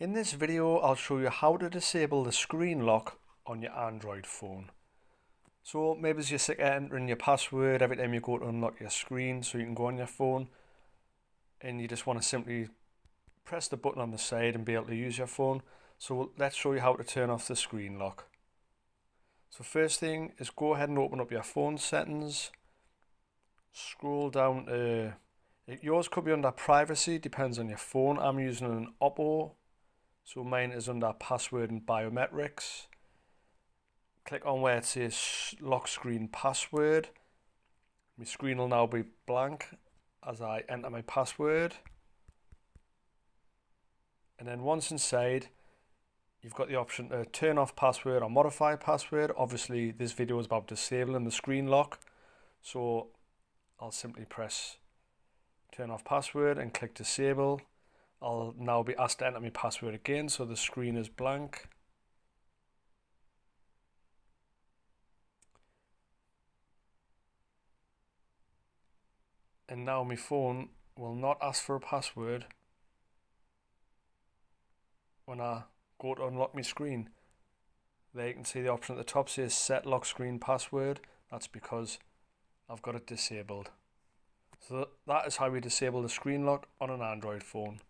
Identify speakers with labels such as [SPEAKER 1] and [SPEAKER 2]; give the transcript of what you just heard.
[SPEAKER 1] In this video, I'll show you how to disable the screen lock on your Android phone. So maybe you're sick of entering your password every time you go to unlock your screen so you can go on your phone and you just want to simply press the button on the side and be able to use your phone. So let's show you how to turn off the screen lock. So first thing is go ahead and open up your phone settings. Scroll down to, yours could be under privacy, depends on your phone. I'm using an Oppo, so mine is under password and biometrics. Click on where it says lock screen password. My screen will now be blank as I enter my password. And then once inside, you've got the option to turn off password or modify password. Obviously, this video is about disabling the screen lock, so I'll simply press turn off password and click disable. I'll now be asked to enter my password again, so the screen is blank. And now my phone will not ask for a password when I go to unlock my screen. There you can see the option at the top says set lock screen password. That's because I've got it disabled. So that is how we disable the screen lock on an Android phone.